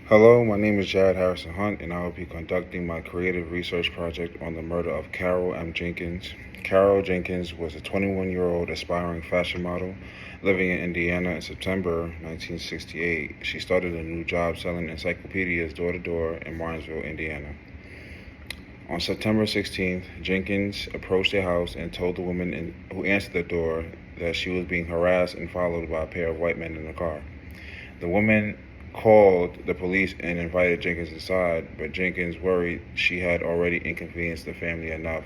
Hello, my name is Harrison-Hunte, and I will be conducting my creative research project on the murder of Carol M. Jenkins. Carol Jenkins was a 21-year-old aspiring fashion model living in Indiana in September 1968. She started a new job selling encyclopedias door-to-door in Martinsville, Indiana. On September 16th, Jenkins approached a house and told the woman who answered the door that she was being harassed and followed by a pair of white men in a car. The woman called the police and invited Jenkins inside, but Jenkins worried she had already inconvenienced the family enough,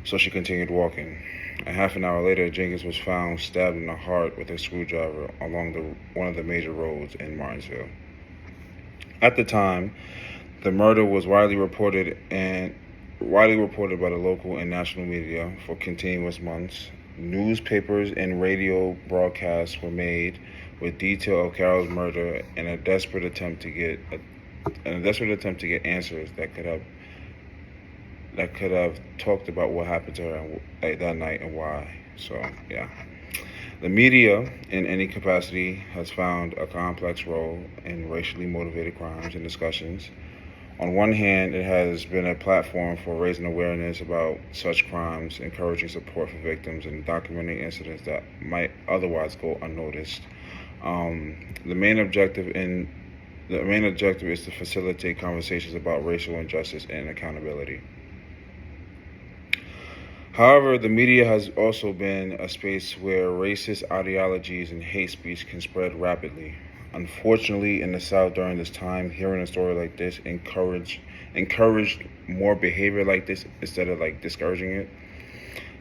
so she continued walking. A half an hour later, Jenkins was found stabbed in the heart with a screwdriver along one of the major roads in Martinsville. At the time, the murder was widely reported by the local and national media for continuous months. Newspapers and radio broadcasts were made with detail of Carol's murder in a desperate attempt to get answers that could have talked about what happened to her that night and why. So yeah. The media, in any capacity, has found a complex role in racially motivated crimes and discussions. On one hand, it has been a platform for raising awareness about such crimes, encouraging support for victims, and documenting incidents that might otherwise go unnoticed. The main objective is to facilitate conversations about racial injustice and accountability. However, the media has also been a space where racist ideologies and hate speech can spread rapidly. Unfortunately, in the South during this time, hearing a story like this encouraged more behavior like this instead of discouraging it.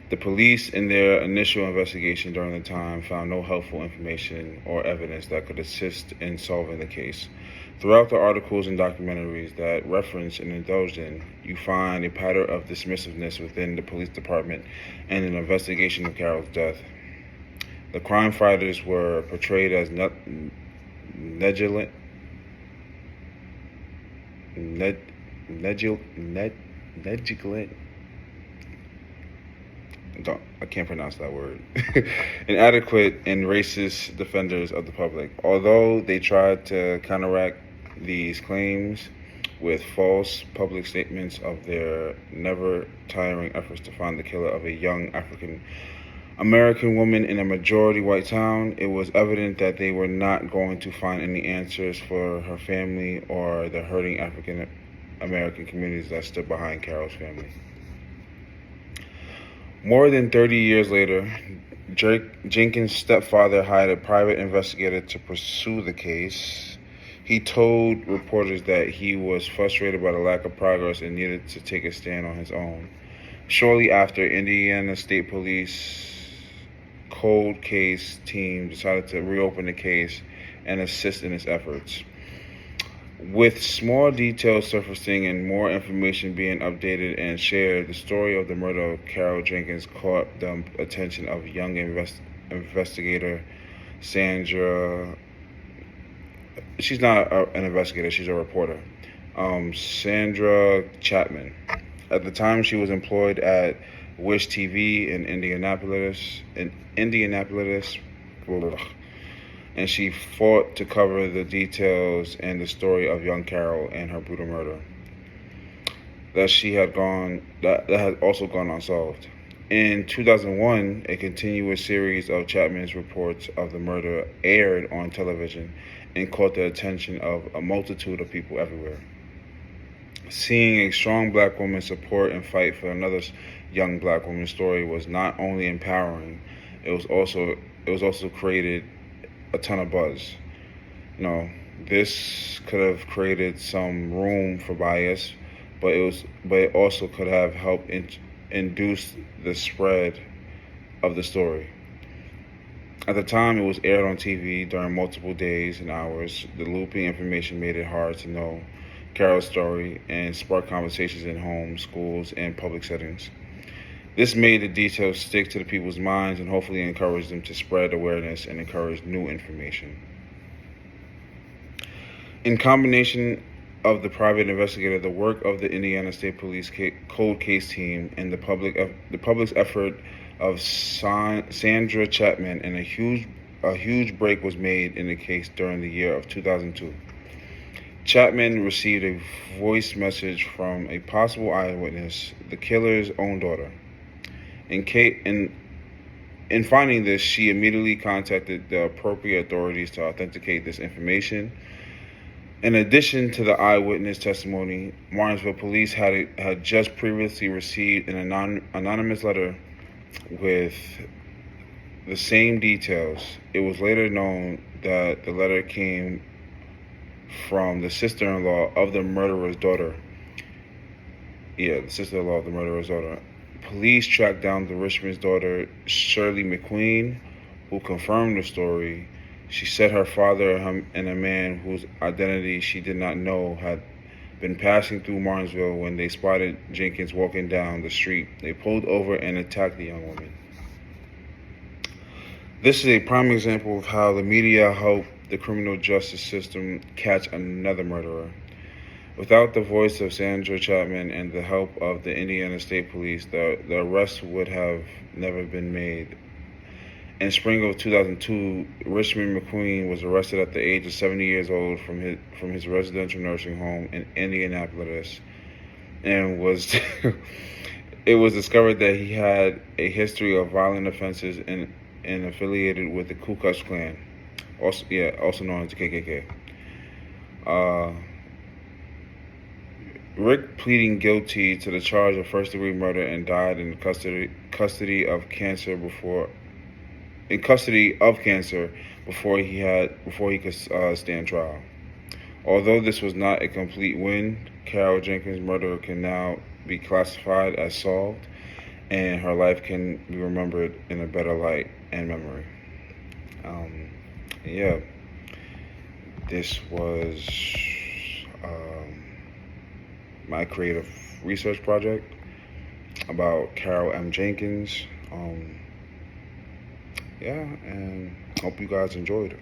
The police, in their initial investigation during the time, found no helpful information or evidence that could assist in solving the case. Throughout the articles and documentaries that reference and indulge in, you find a pattern of dismissiveness within the police department and an investigation of Carol's death. The crime fighters were portrayed as negligent, I can't pronounce that word, inadequate and racist defenders of the public. Although they tried to counteract these claims with false public statements of their never-tiring efforts to find the killer of a young African-American woman in a majority white town, it was evident that they were not going to find any answers for her family or the hurting African-American communities that stood behind Carol's family. More than 30 years later, Jenkins' stepfather hired a private investigator to pursue the case. He told reporters that he was frustrated by the lack of progress and needed to take a stand on his own. Shortly after, Indiana State Police cold case team decided to reopen the case and assist in its efforts. With small details surfacing and more information being updated and shared, the story of the murder of Carol Jenkins caught the attention of young investigator Sandra. She's not an investigator, she's a reporter. Sandra Chapman. At the time, she was employed at Wish TV in Indianapolis, and she fought to cover the details and the story of young Carol and her brutal murder that had also gone unsolved. In 2001, a continuous series of Chapman's reports of the murder aired on television and caught the attention of a multitude of people everywhere. Seeing a strong black woman support and fight for another young black woman's story was not only empowering, it was also created a ton of buzz. This could have created some room for bias, but it also could have helped induce the spread of the story. At the time, it was aired on TV during multiple days and hours. The looping information made it hard to know Carol's story and sparked conversations in homes, schools, and public settings. This made the details stick to the people's minds and hopefully encouraged them to spread awareness and encourage new information. In combination of the private investigator, the work of the Indiana State Police cold case team, and the public's effort of Sandra Chapman, and a huge break was made in the case during the year of 2002. Chapman received a voice message from a possible eyewitness, the killer's own daughter. In finding this, she immediately contacted the appropriate authorities to authenticate this information. In addition to the eyewitness testimony, Martinsville police had just previously received an anonymous letter with the same details. It was later known that the letter came from the sister-in-law of the murderer's daughter. Yeah, the sister-in-law of the murderer's daughter. Police tracked down the Richmond's daughter, Shirley McQueen, who confirmed the story. She said her father and a man whose identity she did not know had been passing through Martinsville when they spotted Jenkins walking down the street. They pulled over and attacked the young woman. This is a prime example of how the media helped the criminal justice system catch another murderer. Without the voice of Sandra Chapman and the help of the Indiana State Police, the arrest would have never been made. In spring of 2002, Richmond McQueen was arrested at the age of 70 years old from his residential nursing home in Indianapolis, and it was discovered that he had a history of violent offenses and affiliated with the Ku Klux Klan, also known as the KKK. Rick pleading guilty to the charge of first-degree murder and died in custody of cancer before he could stand trial. Although this was not a complete win, Carol Jenkins' murder can now be classified as solved, and her life can be remembered in a better light and memory. This was my creative research project about Carol M. Jenkins. And hope you guys enjoyed it.